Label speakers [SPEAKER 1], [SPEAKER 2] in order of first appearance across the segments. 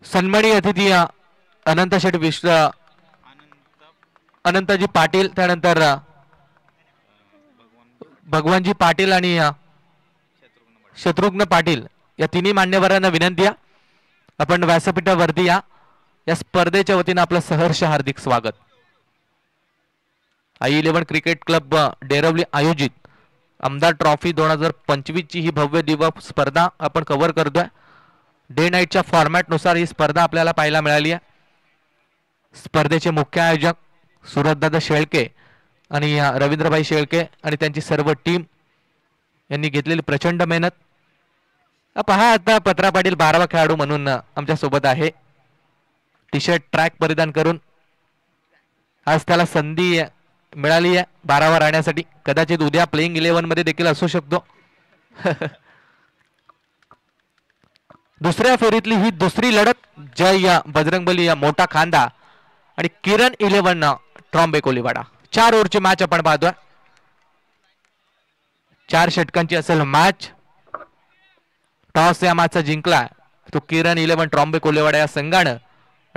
[SPEAKER 1] सन्मानी अतिथी अनंत शेठ विश्व अनंतजी पाटील, त्यानंतर भगवानजी पाटील आणि शत्रुघ्न पाटील या तिन्ही मान्यवरांना विनंती आहे आपण व्यासपीठावरती या स्पर्धेच्या वतीने आपलं सहर्ष हार्दिक स्वागत. I11 क्रिकेट क्लब डेरवली आयोजित आमदार ट्रॉफी 2025 ची ही भव्य दिव्य स्पर्धा आपण कव्हर करतोय. डे नाईटच्या फॉर्मॅट नुसार ही स्पर्धा आपल्याला पाहायला मिळाली आहे. स्पर्धेचे मुख्य आयोजक सुरतदादा शेळके आणि रवींद्रभाई शेळके आणि त्यांची सर्व टीम यांनी घेतलेली प्रचंड मेहनत. पहा आता पत्रा पाटील 12वा खेळाडू म्हणून आमच्या सोबत आहे. टी शर्ट ट्रॅक परिधान करून आज त्याला संधी मिळाली आहे 12वा राहण्यासाठी. कदाचित उद्या प्लेइंग 11 मध्ये देखील असू शकतो. दुसऱ्या फेरीतली ही दुसरी लढत जय बजरंगबली मोठा खांदा आणि किरण 11 ट्रॉम्बे कोलीवाडा. 4 ओव्हरची मॅच आपण पाहतोय. 4 षटकांची असेल मॅच. टॉस या मॅचचा जिंकला तो किरण 11 ट्रॉम्बे कोलीवाडा या संघानं.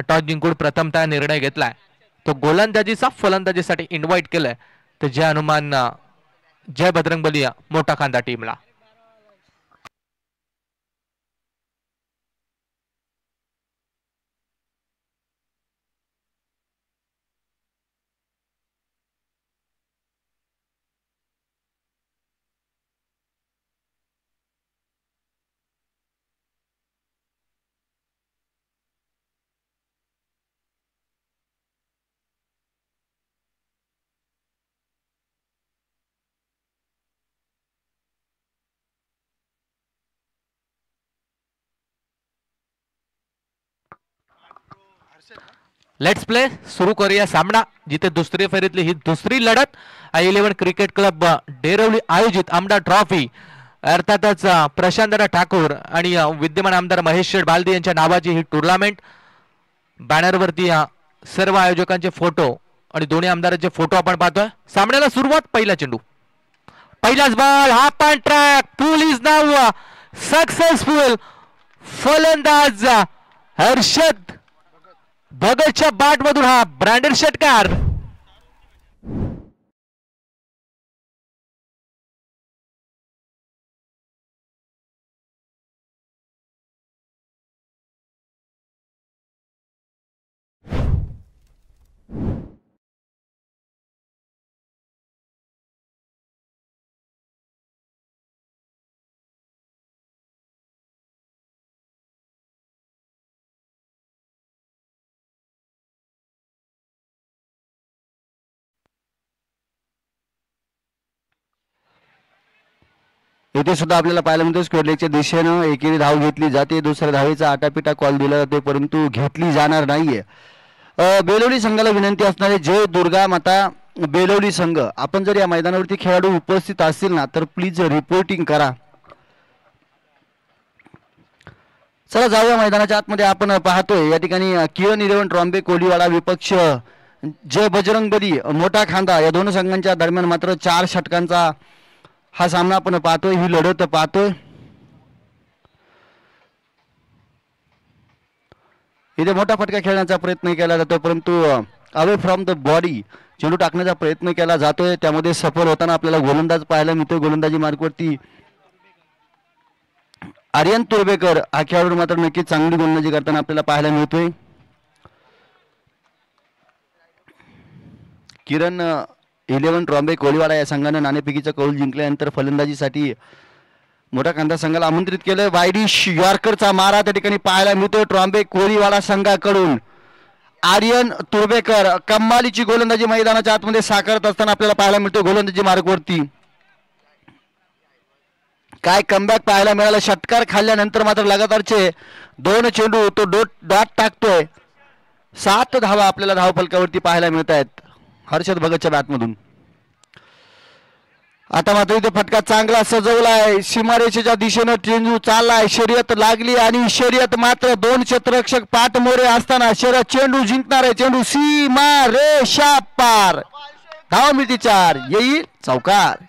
[SPEAKER 1] टॉस जिंकून प्रथमतः निर्णय घेतलाय तो गोलंदाजीचा फलंदाजीसाठी इन्व्हाइट केलंय तर जय हनुमान जय बजरंगबली मोठा खांदा टीमला. लेट्स प्ले सुरू करूया सामना जिथे दुसरी फेरीतली ही दुसरी लढत I11 क्रिकेट क्लब डेरवली आयोजित आमदार ट्रॉफी अर्थातच प्रशांत ठाकूर आणि विद्यमान आमदार महेश शेठ बालदी यांच्या नावाची ही टुर्नामेंट. बॅनरवरती सर्व आयोजकांचे फोटो आणि दोन्ही आमदारांचे फोटो आपण पाहतोय. सामन्याला सुरुवात. पहिला चेंडू, पहिलाच बॉल, हा पण track, pool is now successful. फलंदाज हर्षद भगतच्या बॅट मधून हा ब्रँडेड षटकार.
[SPEAKER 2] इथे सुद्धा आपल्याला पाहायला मिळतो स्क्वेअरलेगच्या दिशेनं एकेरी धाव घेतली जाते. दुसऱ्या धावेचा आटापिटा कॉल दिला जाते परंतु घेतली जाणार नाहीये. बेलवली संघाला विनंती असणारे जय दुर्गा माता बेलवली संघ, आपण जर या मैदानावरती खेळाडू उपस्थित असतील ना तर प्लीज रिपोर्टिंग करा. चला जाऊया मैदानाच्या आतमध्ये. आपण पाहतोय या ठिकाणी किरण 11 ट्रॉम्बे कोलीवाडा विपक्ष जय बजरंगबली मोठा खांदा या दोन संघांच्या दरम्यान मात्र 4 षटकांचा हा सामना आपण पाहतोय. ही लढत पाहतोय. इथे मोठा फटका खेळण्याचा प्रयत्न केला जातोय परंतु अवे फ्रॉम द बॉडी चेंडू टाकण्याचा प्रयत्न केला जातोय. त्यामध्ये सफल होताना आपल्याला गोलंदाज पाहायला मिळतोय. गोलंदाजी मार्कवरती आर्यन तुर्बेकर हा खेळाडू मात्र नक्कीच चांगली गोलंदाजी करताना आपल्याला पाहायला मिळतोय. किरण 11 ट्रॉम्बे कोलीवाडा या संघाने नाणेफेकीचा कौल जिंकल्यानंतर फलंदाजीसाठी मोठा खांदा संघाला आमंत्रित केलं. वायडिश यॉर्करचा मारा त्या ठिकाणी पाहायला मिळतो ट्रॉम्बे कोलीवाडा संघाकडून. आर्यन तुर्बेकर कमालीची गोलंदाजी मैदानाच्या आतमध्ये साकारत असताना आपल्याला पाहायला मिळतो. गोलंदाजी मार्गवरती काय कमबॅक पाहायला मिळालं. षटकार खाल्ल्यानंतर मात्र लगातारचे 2 चेंडू तो डॉट टाकतोय. 7 धावा आपल्याला धावफलकावरती पाहायला मिळत आहेत हर्षद भगतच्या बॅटमधून. आता मात्र इथे फटका चांगला सजवलाय. सीमारेषेच्या दिशेनं चेंडू चाललाय. शर्यत लागली आणि शर्यत मात्र 2 क्षेत्ररक्षक पाठमोरे असताना शर्यत चेंडू जिंकणार आहे. चेंडू सीमारेषा पार. धाव मिळती 4. येईल चौकार.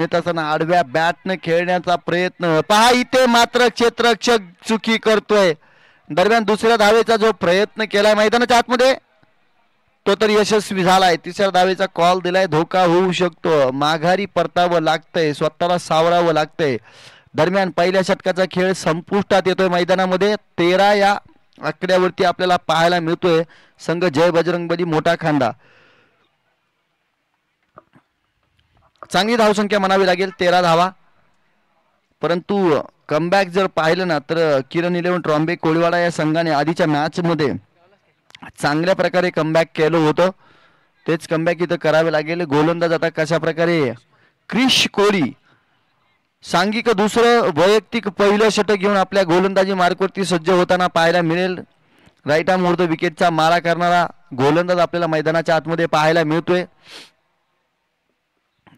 [SPEAKER 2] देत असताना आडव्या बॅटने खेळण्याचा प्रयत्न पहा, इथे मात्र क्षेत्ररक्षक चुकी करतोय. दरम्यान दुसऱ्या धावेचा जो प्रयत्न केलाय मैदानाच्या आतमध्ये तो तर यशस्वी झालाय. तिसऱ्या धावेचा कॉल दिलाय, धोका होऊ शकतो, माघारी परतावं लागतंय, स्वतःला सावरावं लागतंय. दरम्यान पहिल्या षटकाचा खेळ संपुष्टात येतोय. मैदानामध्ये 13 या आकड्यावरती आपल्याला पाहायला मिळतोय संघ जय बजरंगबली मोठा खांदा. चांगली धावसंख्या म्हणावी लागेल, 13 धावा. परंतु कमबॅक जर पाहिलं ना तर किरण इलेव्हन ट्रॉम्बे कोळीवाडा या संघाने आधीच्या मॅच मध्ये चांगल्या प्रकारे कमबॅक केलं होतं. तेच कमबॅक इथं करावे लागेल. गोलंदाज आता कशा प्रकारे क्रिश कोहली सांघिक दुसरं वैयक्तिक पहिलं षटक घेऊन आपल्या गोलंदाजी मार्कवरती सज्ज होताना पाहायला मिळेल. राईट आर्म उर्ध विकेटचा मारा करणारा गोलंदाज आपल्याला मैदानाच्या आतमध्ये पाहायला मिळतोय.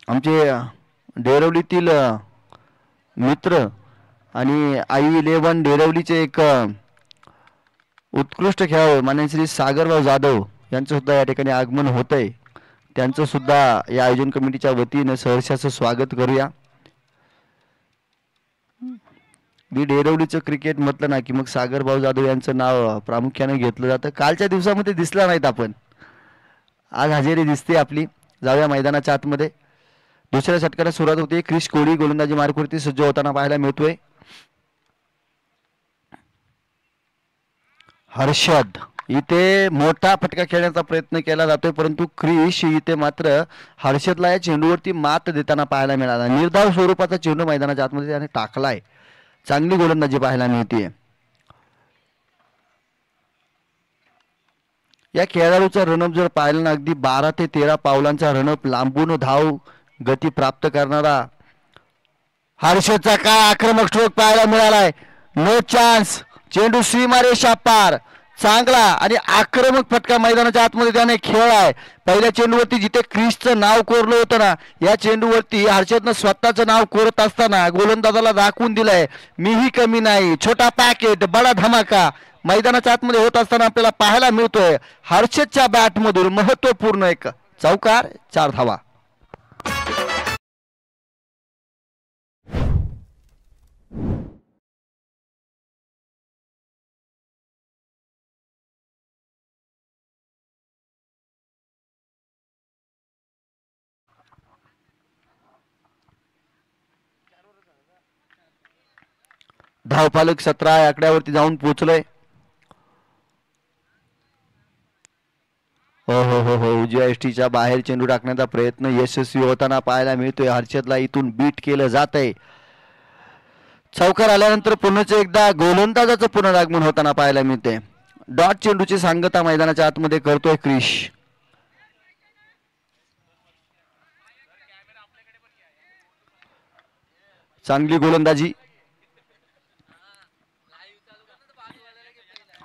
[SPEAKER 2] आमचे डेरवलीतील मित्र आणि आई इलेव्हन डेरवलीचे एक उत्कृष्ट खेळाडू माननीय श्री सागरराव जाधव यांचं सुद्धा या ठिकाणी आगमन होतंय. त्यांचं सुद्धा या आयोजन कमिटीच्या वतीने सहर्षाचं स्वागत करूया. मी डेरवलीचं क्रिकेट म्हटलं ना की मग सागरभाऊ जाधव यांचं नाव प्रामुख्याने घेतलं जातं. कालच्या दिवसामध्ये दिसला नाहीत आपण, आज हजेरी दिसते आपली. जाऊया मैदानाच्या आतमध्ये. दुसऱ्या षटकाला सुरुवात होते. क्रिश कोहली गोलंदाजी मार्कवरती सज्ज होताना पाहायला मिळतोय. हर्षद इथे मोठा फटका खेळण्याचा प्रयत्न केला जातोय, परंतु क्रिश इथे मात्र हर्षदला या चेंडूवरती मात देताना पाहायला मिळाला. निर्धाव स्वरूपाचा चेंडू मैदानाच्या आतमध्ये त्याने टाकलाय. चांगली गोलंदाजी पाहायला मिळते. या खेळाडूचा रनअप जर पाहिलं ना अगदी 12 ते 13 पावलांचा रनअप, लांबून धाव गती प्राप्त करणारा हर्षदचा काय आक्रमक स्ट्रोक पाहायला मिळालाय. नो चान्स, चेंडू सीमारेषा पार, चांगला आणि आक्रमक फटका मैदानाच्या आतमध्ये त्याने खेळलाय. पहिल्या चेंडूवरती जिथे क्रिशचं नाव कोरलं होतं ना, या चेंडूवरती हर्षदनं स्वतःचं नाव कोरत असताना गोलंदाजाला दाखवून दिलंय मीही कमी नाही. छोटा पॅकेट बडा धमाका मैदानाच्या आतमध्ये होत असताना आपल्याला पाहायला मिळतोय. हर्षदच्या बॅटमधून महत्वपूर्ण एक चौकार, 4 धावा. धावफलक 17 या आकड्यावरती जाऊन पोहोचलोय. हो हो हो हो उजव्या एसटीच्या बाहेर चेंडू टाकण्याचा प्रयत्न यशस्वी होताना पाहायला मिळतोय. हर्षदला इथून बीट केलं जात आहे. चौकार आल्यानंतर पुन्हा एकदा गोलंदाजाचं पुनरागमन होताना पाहायला मिळते. डॉट चेंडूची सांगता मैदानाच्या आतमध्ये करतोय क्रिश. चांगली गोलंदाजी.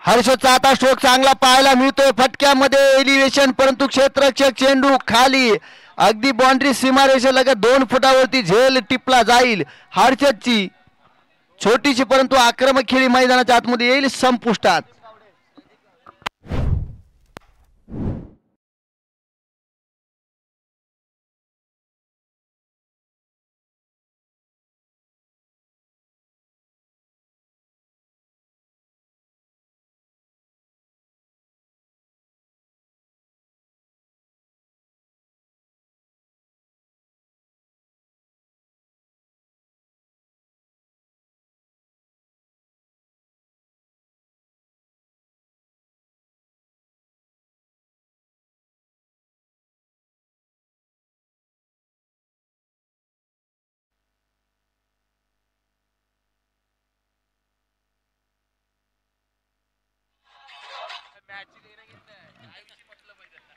[SPEAKER 2] हर्षदचा आता स्ट्रोक चांगला पाहायला मिळतोय. फटक्यामध्ये एलिव्हेशन, परंतु क्षेत्ररक्षक चेंडू खाली अगदी बाउंड्री सीमारेषेलगत 2 फुटावरती झेल टिपला जाईल. हर्षदची छोटीशी परंतु आक्रमक खेळी मैदानाच्या आतमध्ये येईल संपुष्टात.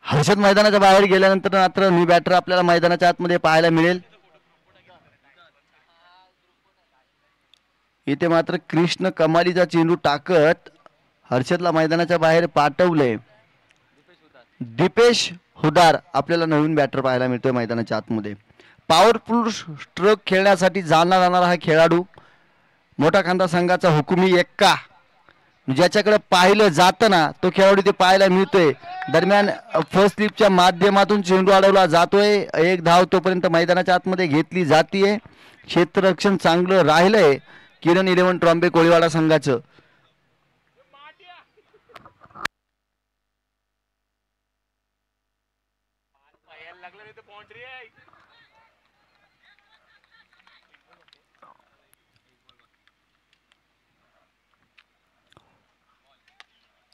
[SPEAKER 2] हर्षद मैदानाच्या बाहेर गेल्यानंतर मात्र न्यू बॅटर आपल्याला मैदानाच्या आतमध्ये पाहायला मिळेल. इथे मात्र कृष्ण कमालीचा चेंडू टाकत हर्षदला मैदानाच्या बाहेर पाठवले. दीपेश हुदार आपल्याला नवीन बॅटर पाहायला मिळतोय मैदानाच्या आतमध्ये. पॉवरफुल स्ट्रोक खेळण्यासाठी जाणला जाणारा हा खेळाडू मोठा खांदा संघाचा हुकुमी एक्का ज्याच्याकडे पाहिलं जातं ना तो खेळाडू ते पाहायला मिळतोय. दरम्यान फर्स्ट स्लिपच्या माध्यमातून चेंडू अडवला जातोय. एक धाव तोपर्यंत मैदानाच्या आतमध्ये घेतली जातीये. क्षेत्ररक्षण चांगलं राहिलंय किरण इलेव्हन ट्रॉम्बे कोळीवाडा संघाचं.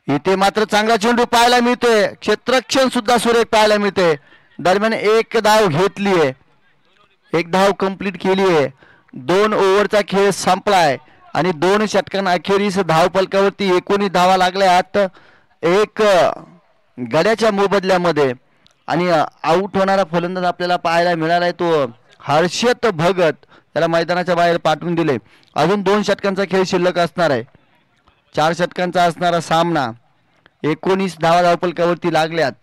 [SPEAKER 2] इथे मात्र चांगला चेंडू पाहायला मिळतोय. क्षेत्ररक्षण सुद्धा सुरेख पाहायला मिळते. दरम्यान एक धाव घेतलीये. एक धाव कंप्लीट केली आहे. 2 ओव्हरचा खेळ संपलाय आणि 2 षटकांअखेरीस धाव फलकावरती 19 धावा लागल्यात. एक गड्याच्या मोबदल्यामध्ये आणि आउट होणारा फलंदाज आपल्याला पाहायला मिळालाय तो हर्षद भगत. त्याला मैदानाच्या बाहेर पाठवून दिले. अजून 2 षटकांचा खेळ शिल्लक असणार आहे. 4 षटकांचा असणारा सामना. 19 धावा धावफलकावरती लागल्यात.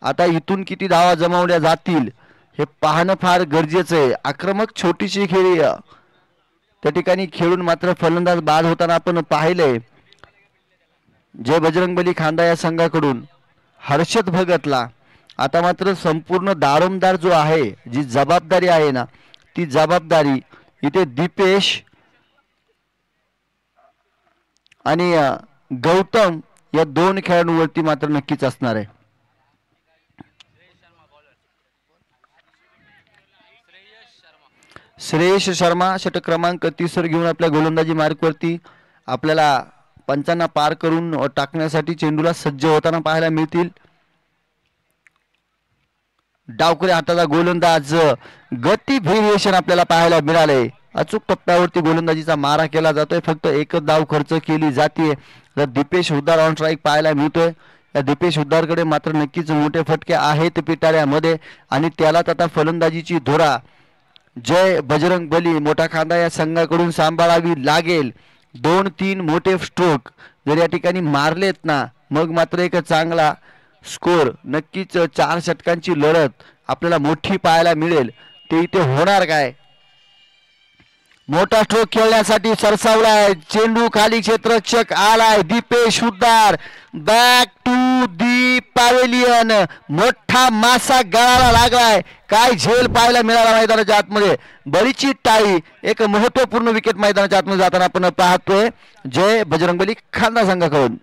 [SPEAKER 2] आता इथून किती धावा जमवल्या जातील हे पाहणं फार गरजेचं आहे. आक्रमक छोटीशी खेळी त्या ठिकाणी खेळून मात्र फलंदाज बाद होताना आपण पाहिलंय. जय बजरंगबली खांदा या संघाकडून हर्षद भगतला. आता मात्र संपूर्ण दारोमदार जो आहे, जी जबाबदारी आहे ना, ती जबाबदारी इथे दीपेश आणि गौतम या 2 खेळाडूंवरती मात्र नक्कीच असणार आहे. श्रेयश शर्मा षटक क्रमांक 30 वर घेऊन आपल्या गोलंदाजी मार्कवरती आपल्याला पंचांना पार करून टाकण्यासाठी चेंडूला सज्ज होताना पाहायला मिळतील. डावखुऱ्या हाताचा गोलंदाज गती व्हेरिएशन आपल्याला पाहायला मिळाले. अचूक टप्प्यावरती गोलंदाजीचा मारा केला जातोय. फक्त एकच धाव खर्च केली जाते. तर दीपेश हुद्दार ऑन स्ट्राईक पाहायला मिळतोय. या दीपेश हुद्दारकडे मात्र नक्कीच मोठे फटके आहेत पिटाऱ्यामध्ये आणि त्यालाच आता फलंदाजीची धुरा जय बजरंगबली मोठा खांदा या संघाकडून सांभाळावी लागेल. 2-3 मोठे स्ट्रोक जर या ठिकाणी मारलेत ना, मग मात्र एक चांगला स्कोर नक्कीच 4 षटकांची लढत आपल्याला मोठी पाहायला मिळेल. ते इथे होणार काय? मोठा स्ट्रोक खेळण्यासाठी सरसावलाय चेंडू. खाली क्षेत्ररक्षक आलाय. Deepesh Huddar back to the pavilion. मोठा मासा गळाला लागलाय. काय झेल पाहायला मिळाला मैदानाच्या आतमध्ये. बरीचशी टाळी. एक महत्वपूर्ण विकेट मैदानाच्या आतमध्ये जाताना आपण पाहतोय जय बजरंगबली खांदा संघाकडून.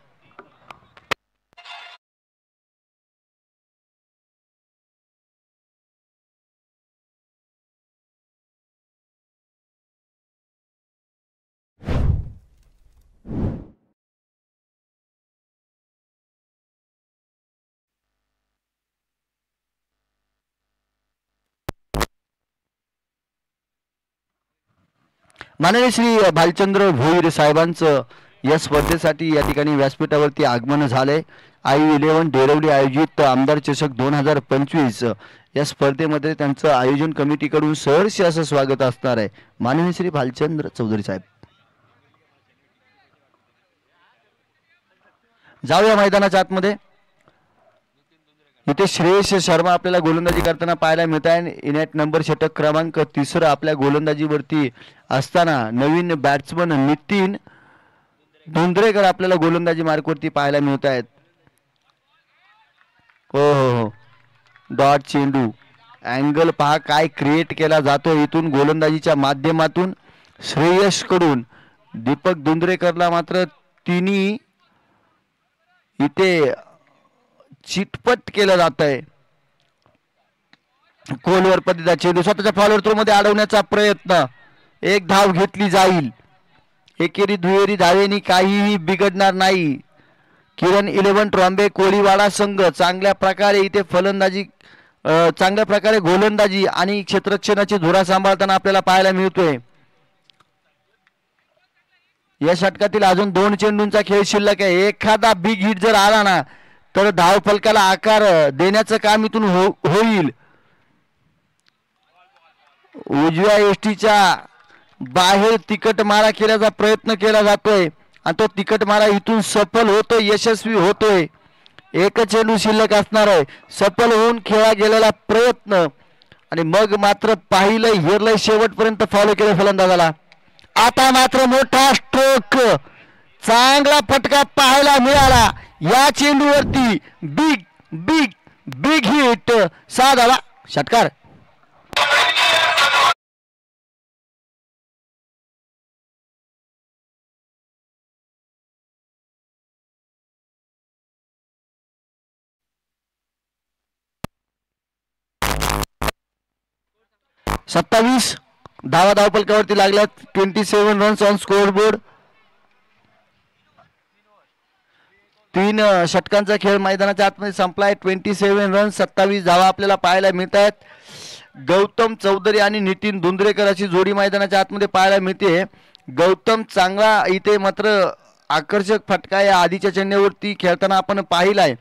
[SPEAKER 2] माननीय श्री भालचंद्र भोईर साहेबांचं या स्पर्धेसाठी या ठिकाणी व्यासपीठावरती आगमन झालंय. IU11 डेरवली आयोजित आमदार चषक 2025 या स्पर्धेमध्ये त्यांचं आयोजन कमिटीकडून सहर्ष असं स्वागत असणार आहे. माननीय श्री भालचंद्र चौधरी साहेब. जाऊया मैदानाच्या आतमध्ये. इथे श्रेयश शर्मा आपल्याला गोलंदाजी करताना पाहायला मिळत आहे. इनॅट नंबर षटक क्रमांक 30 आपल्या गोलंदाजीवरती असताना नवीन बॅट्समन नितीन धोंद्रेकर आपल्याला गोलंदाजी मार्कवरती पाहायला मिळत आहेत. हो डॉट चेंडू अँगल पहा काय क्रिएट केला जातो इथून गोलंदाजीच्या माध्यमातून श्रेयश कडून. दीपक धोंद्रेकरला मात्र तिन्ही इथे चितपट केलं जात आहे. खोलवर पद्धतीचा चेंडू स्वतःच्या फॉलोअर थ्रो मध्ये अडवण्याचा प्रयत्न. एक धाव घेतली जाईल. एकेरी दुहेरी धावेनी काहीही बिघडणार नाही. किरण 11 ट्रॉम्बे कोळीवाडा संघ चांगल्या प्रकारे इथे फलंदाजी चांगल्या प्रकारे गोलंदाजी आणि क्षेत्ररक्षणाची धुरा सांभाळताना आपल्याला पाहायला मिळतोय. या षटकातील अजून 2 चेंडूंचा खेळ शिल्लक आहे. एखादा बिग हिट जर आला ना तर धाव फलकाला आकार देण्याचं काम इथून होईल. उजव्या एसटीच्या बाहेर तिकट मारा केल्याचा प्रयत्न केला जातोय आणि तो तिकट मारा इथून सफल होतोय, यशस्वी होतोय. एक चेंडू शिल्लक असणार आहे. सफल होऊन खेळला गेलेला प्रयत्न आणि मग मात्र पाहिलं हेरलंय शेवटपर्यंत फॉलो केलं फलंदाजाला. आता मात्र मोठा स्ट्रोक चांगला फटका पाहायला मिळाला या चेंडूवरती. Big big big hit. 6 धावा. षटकार. सत्तावीस धावा धावपलकावरती लागल्यात. 27 रन्स ऑन स्कोअर बोर्ड. 3 षटकांचा खेळ मैदानाच्या आतमध्ये संपलाय. 27 रन 27 धावा आपल्याला पाहायला मिळत आहेत. गौतम चौधरी आणि नितीन धुंद्रेकर अशी जोडी मैदानाच्या आतमध्ये पाहायला मिळते. गौतम चांगला इथे मात्र आकर्षक फटका या आधीच्या चेंडूवरती खेळताना आपण पाहिलाय.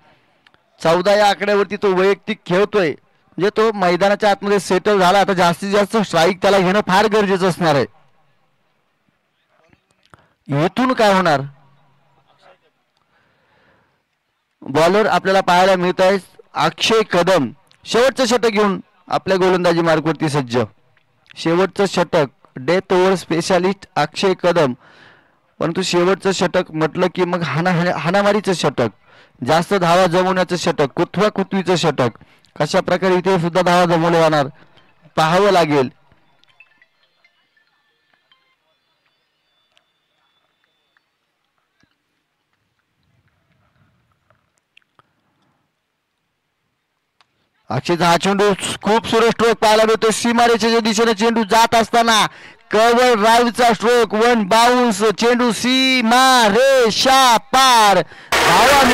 [SPEAKER 2] 14 या आकड्यावरती तो वैयक्तिक खेळतोय. म्हणजे तो मैदानाच्या आतमध्ये सेटल झाला. आता जास्तीत जास्त स्ट्राईक त्याला घेणं फार गरजेचं असणार आहे. इथून काय होणार. बॉलर आपल्याला पाहायला मिळत आहे अक्षय कदम. शेवटचं षटक घेऊन आपल्या गोलंदाजी मार्गवरती सज्ज. शेवटचं षटक. डेथ ओव्हर स्पेशालिस्ट अक्षय कदम. परंतु शेवटचं षटक म्हटलं की मग हाणामारीचं षटक, जास्त धावा जमवण्याचं षटक, कुथवीचं षटक. कशा प्रकारे इथे सुद्धा धावा जमवले जाणार पाहावं लागेल. अक्षयचा हा चेंडू खूप सुरेख स्ट्रोक पाहायला मिळतो. सीमारेषेच्या दिशेने चेंडू जात असताना कव्हर ड्राईव्हचा स्ट्रोक. 1 बाउन्स. चेंडू सीमा रेषा पार. धावा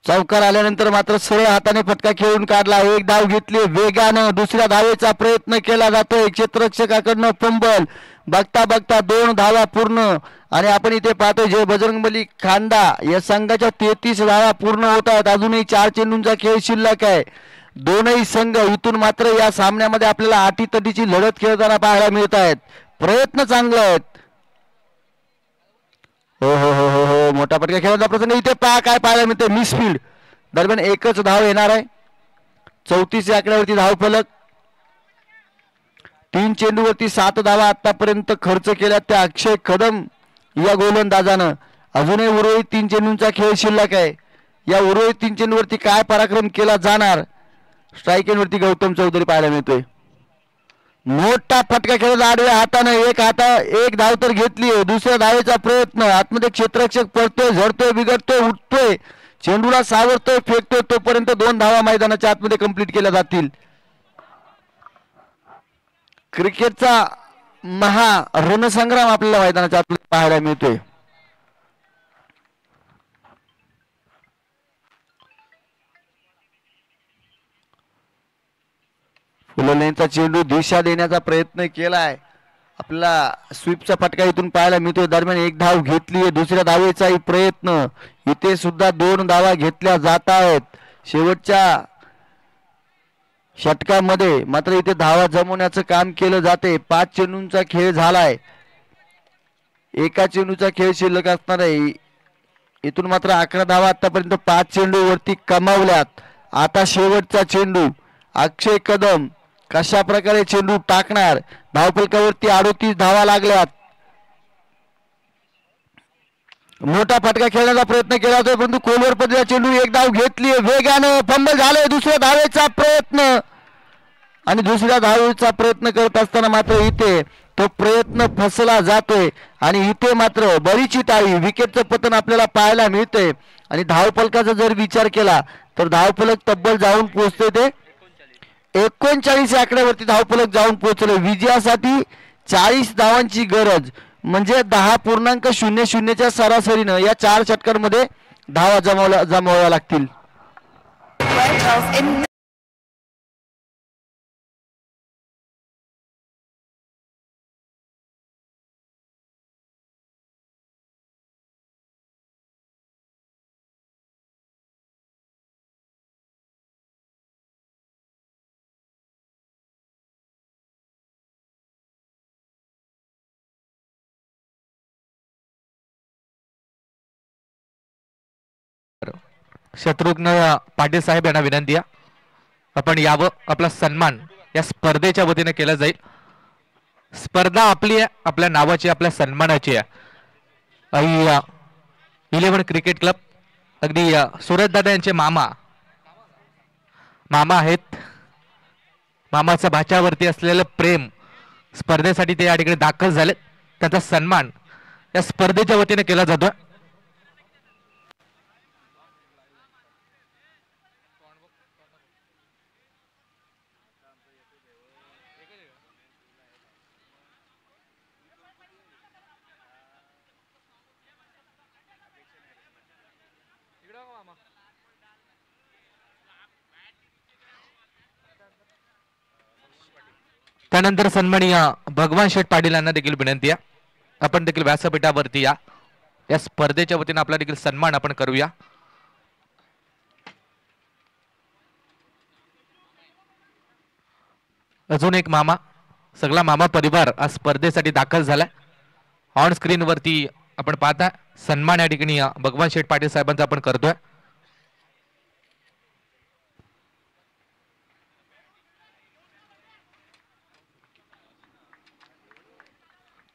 [SPEAKER 2] चौकार आल्यानंतर मात्र सरळ हाताने फटका खेळून काढला. 1 धाव घेतली वेगानं. दुसऱ्या धावेचा प्रयत्न केला जातोय. क्षेत्ररक्षकाकडनं फंबल. बघता बघता 2 धावा पूर्ण. आणि आपण इथे पाहतोय जय बजरंगबली खांदा या संघाच्या 33 धावा पूर्ण होत आहेत. अजूनही 4 चेंडूंचा खेळ शिल्लक आहे. दोनही संघ इथून मात्र या सामन्यामध्ये आपल्याला आटीतटीची लढत खेळताना पाहायला मिळत आहेत. प्रयत्न चांगले आहेत. हो हो हो हो हो मोठा फटका खेळण्याचा प्रसंग इथे पहा काय पाहायला मिळते. मिसफील्ड दरम्यान एकच धाव येणार आहे. 34 या आकड्यावरती धाव फलक. 3 चेंडूवरती 7 धावा आतापर्यंत खर्च केल्या त्या अक्षय कदम या गोलंदाजानं. अजूनही उर्वरित 3 चेंडूंचा खेळ शिल्लक आहे. या उर्वरित 3 चेंडूवरती काय पराक्रम केला जाणार. स्ट्राईकेनवरती गौतम चौधरी पाहायला मिळतोय. मोठा फटका खेळला आडव्या हाताने. एक धाव तर घेतली. दुसऱ्या धावेचा प्रयत्न. आतमध्ये क्षेत्ररक्षक पळतोय, झडतोय, बिघडतोय, उठतोय, चेंडूला सावरतोय, फेकतोय. तोपर्यंत 2 धावा मैदानाच्या आतमध्ये कंप्लीट केल्या जातील. क्रिकेटचा महा रणसंग्राम आपल्याला मैदानाच्या आतमध्ये पाहायला मिळतोय. फुललेंचा चेंडू दिशा देण्याचा प्रयत्न केलाय. आपला स्वीपचा फटका इथून पाहायला मिळतोय. दरम्यान 1 धाव घेतली. दुसऱ्या धावेचाही प्रयत्न. इथे सुद्धा 2 धावा घेतल्या जात आहेत. शेवटच्या षटकामध्ये मात्र इथे धावा जमवण्याचं काम केलं जाते. 5 चेंडूंचा खेळ झालाय. एका चेंडूचा खेळ शिल्लक असणार आहे. इथून मात्र 11 धावा आतापर्यंत 5 चेंडूवरती कमावल्यात. आता शेवटचा चेंडू. अक्षय कदम कशा प्रकारे चेंडू टाकणार. धावफलकावरती 38 धावा लागल्यात. मोठा फटका खेळण्याचा प्रयत्न केला जातोय परंतु खोलवर पडलेला चेंडू. 1 धाव घेतली वेगानं. फंबल झाले. दुसऱ्या धावेचा प्रयत्न. आणि दुसऱ्या धावेचा प्रयत्न करत असताना मात्र इथे तो प्रयत्न फसला जातोय. आणि इथे मात्र बरीचशी टाळी. विकेटचं पतन आपल्याला पाहायला मिळतंय. आणि धावफलकाचा जर विचार केला तर धावफलक तब्बल जाऊन पोहोचते ते 39 या आकड्यावरती धावफलक जाऊन पोहोचले. विजयासाठी 40 धावांची गरज. म्हणजे 10.00च्या सरासरीनं या 4 षटकांमध्ये धावा जमवाव्या लागतील.
[SPEAKER 1] शत्रुघ्न पाटील साहेब यांना विनंती आहे आपण यावं, आपला सन्मान या स्पर्धेच्या वतीने केला जाईल. स्पर्धा आपली आहे, आपल्या नावाची, आपल्या सन्मानाची आहे. 11 क्रिकेट क्लब अगदी सुरत दादा यांचे मामा आहेत. मामाच्या भाच्यावरती असलेलं प्रेम स्पर्धेसाठी ते या ठिकाणी दाखल झाले. त्यांचा सन्मान या स्पर्धेच्या वतीने केला जातोय. त्यानंतर सन्माननीय भगवान शेठ पाटील यांना देखील विनंती आहे आपण देखील व्यासपीठावरती या स्पर्धेच्या वतीने आपला देखील सन्मान आपण करूया. अजून एक मामा, सगळा मामा परिवार आज स्पर्धेसाठी दाखल झालाय. ऑन स्क्रीन वरती आपण पाहता सन्मान या ठिकाणी भगवान शेठ पाटील साहेबांचा आपण करतोय.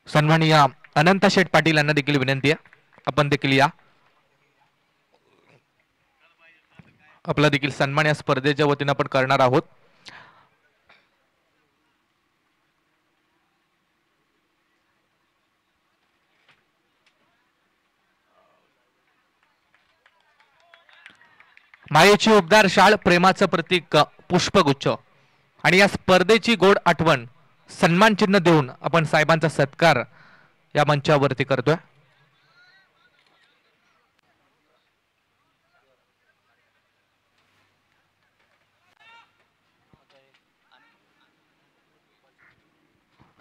[SPEAKER 1] सन्माननीय अनंत शेठ पाटील यांना देखील विनंती आहे आपण देखील या, आपला देखील सन्मान या स्पर्धेच्या वतीने आपण करणार आहोत. मायेची उबदार शाळ, प्रेमाचं प्रतीक पुष्पगुच्छ आणि या स्पर्धेची गोड आठवण सन्मान चिन्ह देऊन आपण साहेबांचा सत्कार या मंचावरती करतोय.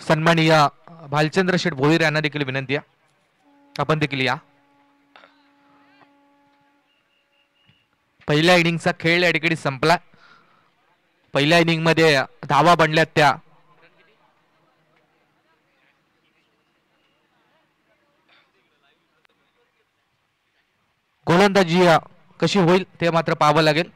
[SPEAKER 1] सन्माननीय भालचंद्र शेठ भोईर यांना देखील विनंती आहे आपण देखील या. पहिल्या इनिंगचा खेळ या ठिकाणी संपला. पहिल्या इनिंग मध्ये धावा बनल्यात त्या गोलंदाजी कशी होईल ते मात्र पाहावं लागेल.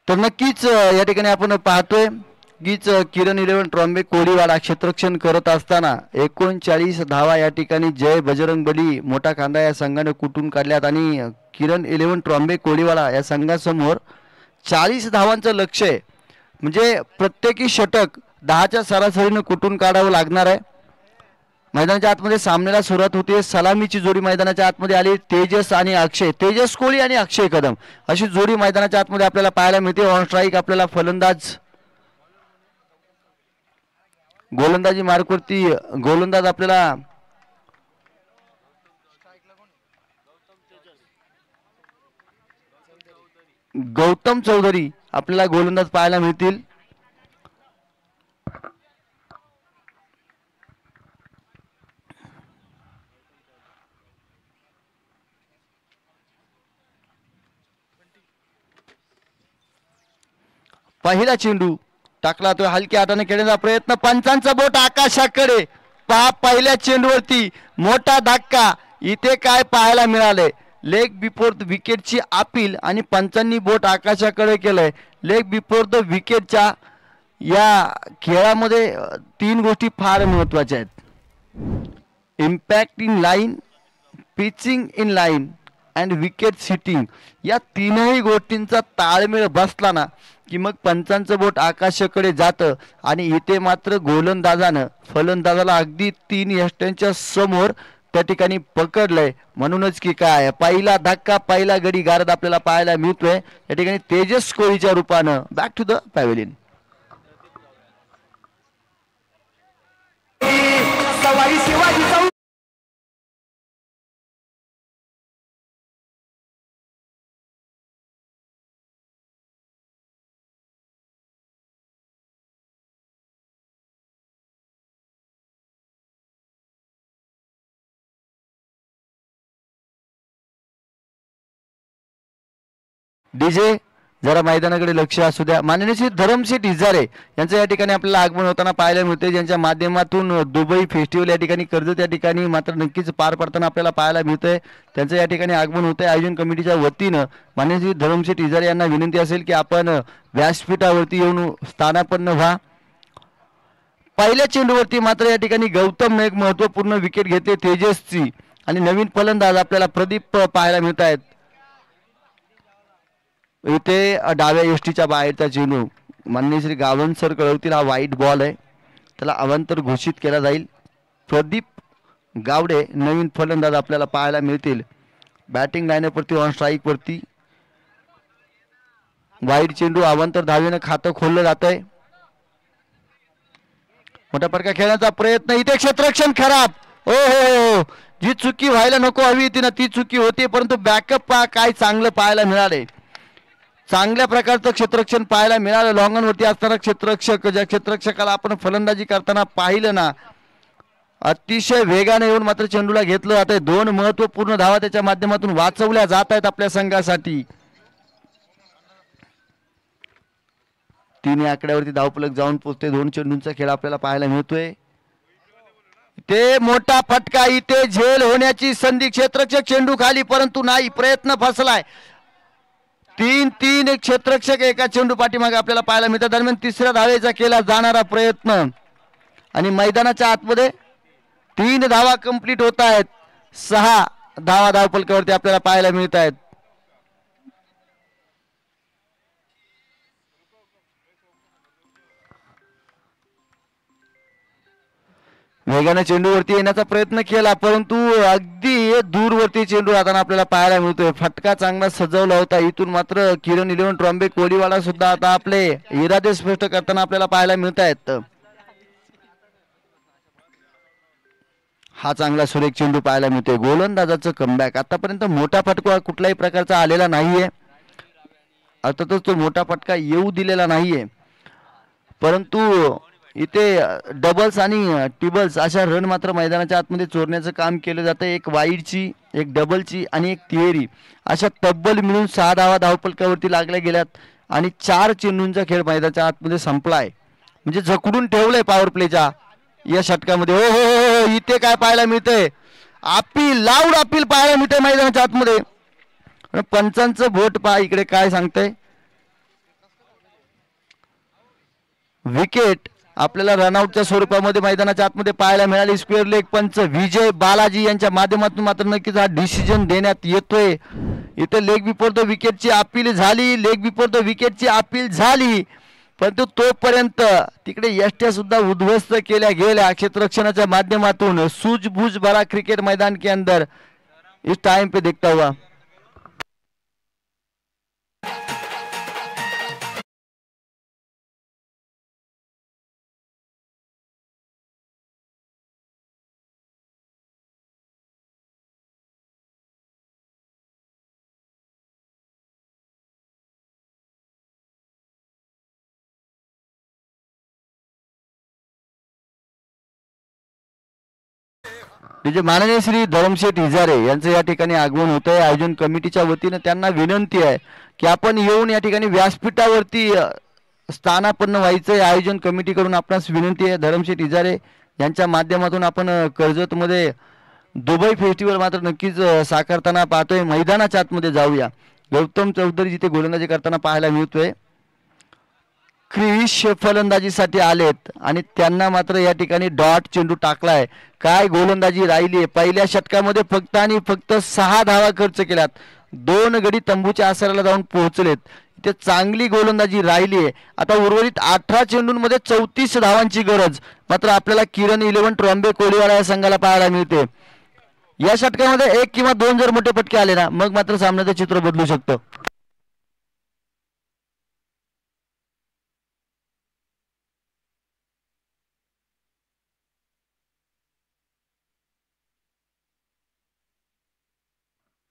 [SPEAKER 2] तर नक्कीच या ठिकाणी आपण पाहतोय कीच किरण 11 ट्रॉम्बे कोळीवाडा क्षेत्ररक्षण करत असताना 39 धावा या ठिकाणी जय बजरंग बली मोठा कांदा या संघाने कुठून काढल्यात आणि किरण 11 ट्रॉम्बे कोळीवाडा या संघासमोर 40 धावांचं लक्ष आहे. म्हणजे प्रत्येकी षटक 10च्या सरासरीने कुठून काढावं लागणार आहे. मैदानाच्या आतमध्ये सामन्याला सुरुवात होते. सलामीची जोडी मैदानाच्या आतमध्ये आली. तेजस आणि अक्षय, तेजस कोळी आणि अक्षय कदम अशी जोडी मैदानाच्या आतमध्ये आपल्याला पाहायला मिळते. ऑन स्ट्राईक आपल्याला फलंदाज गोलंदाजी मार्कवरती गोलंदाज आपल्याला गौतम चौधरी आपल्याला गोलंदाज पाहायला मिळतील. पहिला चेंडू टाकला तो हलक्या हाताने खेळण्याचा प्रयत्न, पंचांचा बोट आकाशाकडे पहा. पहिल्या चेंडूवरती मोठा धक्का इथे काय पाहायला मिळाले. लेग बिफोर द विकेटची अपील आणि पंचांनी बोट आकाशाकडे केलंय. लेग बिफोर द विकेटच्या या खेळामध्ये 3 गोष्टी फार महत्वाच्या आहेत. Impact in line, pitching in line and wicket sitting या तीनही गोष्टींचा ताळमेळ बसला ना की मग पंचांचं बोट आकाशाकडे जातं. आणि इथे मात्र गोलंदाजानं फलंदाजाला अगदी 3 यष्ट्यांच्या समोर त्या ठिकाणी पकडलंय. म्हणूनच की काय पहिला धक्का, पहिला गडी गारद आपल्याला पाहायला मिळतोय या ठिकाणी तेजस कोळीच्या रूपानं. Back to the pavilion. DJ जरा मैदानाकडे लक्ष असू द्या. माननीय श्री धरमशेठ इजारे यांचं या ठिकाणी आपल्याला आगमन होताना पाहायला मिळते, ज्यांच्या माध्यमातून दुबई फेस्टिवल या ठिकाणी कर्जत या ठिकाणी मात्र नक्कीच पार पडताना आपल्याला पाहायला मिळतंय. त्यांचं या ठिकाणी आगमन होतंय. आयोजन कमिटीच्या वतीनं माननीय श्री धरमशेठ इजारे यांना विनंती असेल की आपण व्यासपीठावरती येऊन स्थानापन्न व्हा. पहिल्या चेंडूवरती मात्र या ठिकाणी गौतम एक महत्वपूर्ण विकेट घेते तेजसची आणि नवीन फलंदाज आपल्याला प्रदीप पाहायला मिळत आहेत. इथे डाव्या यष्टीच्या बाहेरचा चेंडू माननीय श्री गावण सर कळवतील हा वाईट बॉल आहे, त्याला अवांतर घोषित केला जाईल. प्रदीप गावडे नवीन फलंदाज आपल्याला पाहायला मिळतील. बॅटिंग लाईनअपवरती ऑन स्ट्राईकवरती वाईट चेंडू अवांतर धावेनं खातं खोललं जात आहे. मोठा फटका खेळण्याचा प्रयत्न, इथे क्षेत्ररक्षण खराब. हो हो हो, जी चुकी व्हायला नको हवी होती ना ती चुकी होती, परंतु बॅकअप काय चांगलं पाहायला मिळाले. चांगल्या प्रकारचं क्षेत्ररक्षण पाहायला मिळालं. लॉंगनवरती असताना क्षेत्ररक्षक, ज्या क्षेत्ररक्षकाला आपण फलंदाजी करताना पाहिलं ना, अतिशय वेगाने येऊन मात्र चेंडूला घेतलं जातंय. 2 महत्वपूर्ण धावा त्याच्या माध्यमातून वाचवल्या जात आहेत आपल्या संघासाठी. 3 आकड्यावरती धावफलक जाऊन पोहोचते. 2 चेंडूंचा खेळ आपल्याला पाहायला मिळतोय. ते मोठा फटका, इथे झेल होण्याची संधी. क्षेत्ररक्षक चेंडू खाली, परंतु नाही, प्रयत्न फसलाय. 3-3 एक क्षेत्ररक्षक एका चेंडू पाठीमागे आपल्याला पाहायला मिळतात. दरम्यान तिसऱ्या धावेचा केला जाणारा प्रयत्न आणि मैदानाच्या आतमध्ये 3 धावा कंप्लीट होत आहेत. 6 धावा धावफलकावरती आपल्याला पाहायला मिळत आहेत. वेगाने चेंडूवरती येण्याचा प्रयत्न केला, परंतु अगदी दूरवरती चेंडू जाताना आपल्याला पाहायला मिळतोय. फटका चांगला सजवला होता. इथून मात्र किरण 11 ट्रॉम्बे कोलीवाला सुद्धा आता आपले इरादे स्पष्ट करताना आपल्याला पाहायला मिळत आहेत. हा चांगला सुरेख चेंडू पाहायला मिळतोय. गोलंदाजाचं कमबॅक. आतापर्यंत मोठा फटका कुठल्याही प्रकारचा आलेला नाहीये. अर्थातच तो मोठा फटका येऊ दिलेला नाहीये, परंतु इथे डबल्स आणि टिबल्स अशा रन मात्र मैदानाच्या आतमध्ये चोरण्याचं काम केलं जातं. एक वाईडची, एक डबलची आणि एक तिहेरी अशा तब्बल मिळून 6 धावा धावफलकावरती लागल्या गेल्यात आणि 4 चेंडूंचा खेळ मैदानाच्या आतमध्ये संपलाय. म्हणजे जखडून ठेवलंय पॉवर प्लेच्या या षटकामध्ये. हो हो हो, इथे काय पाहायला मिळतंय, अपील, लाऊड अपील पाहायला मिळतंय मैदानाच्या आतमध्ये. पंचांचं भोट पहा इकडे काय सांगतंय. विकेट आपल्याला रनआउटच्या स्वरूपामध्ये मैदानाच्या आतमध्ये पाहायला मिळाली. स्क्वेअर लेग पंच विजय बालाजी यांच्या माध्यमातून मात्र नक्कीच हा डिसिजन देण्यात येतोय. इथे लेग बिफोर द विकेटची अपील झाली, लेग बिफोर द विकेटची अपील झाली, परंतु तोपर्यंत तिकडे यष्ट्या सुद्धा उद्ध्वस्त केल्या गेल्या क्षेत्ररक्षणाच्या माध्यमातून. सूझबूझ भरा क्रिकेट मैदान के अंदर इस टाइम पे देखता हुआ. म्हणजे माननीय श्री धरमशेठ इजारे यांचं या ठिकाणी आगमन होत आहे. आयोजन कमिटीच्या वतीनं त्यांना विनंती आहे की आपण येऊन या ठिकाणी व्यासपीठावरती स्थानापन्न व्हायचंय. आयोजन कमिटीकडून आपणास विनंती आहे. धरमशेठ इजारे यांच्या माध्यमातून आपण कर्जतमध्ये दुबई फेस्टिवल मात्र नक्कीच साकारताना पाहतोय. मैदानाच्या आतमध्ये जाऊया. गौतम चौधरी जिथे गोलंदाजी करताना पाहायला मिळतोय. क्रिश फलंदाजीसाठी आलेत आणि त्यांना मात्र या ठिकाणी डॉट चेंडू टाकलाय. काय गोलंदाजी राहिली आहे. पहिल्या षटकामध्ये फक्त आणि फक्त 6 धावा खर्च केल्यात. 2 गडी तंबूच्या आसराला जाऊन पोहोचलेत. इथे चांगली गोलंदाजी राहिली आहे. आता उर्वरित 18 चेंडूंमध्ये 34 धावांची गरज मात्र आपल्याला किरण 11 ट्रॉम्बे कोलीवाला या संघाला पाहायला मिळते. या षटकामध्ये 1 किंवा 2 जर मोठे फटके आले ना, मग मात्र सामन्याचं चित्र बदलू शकतं.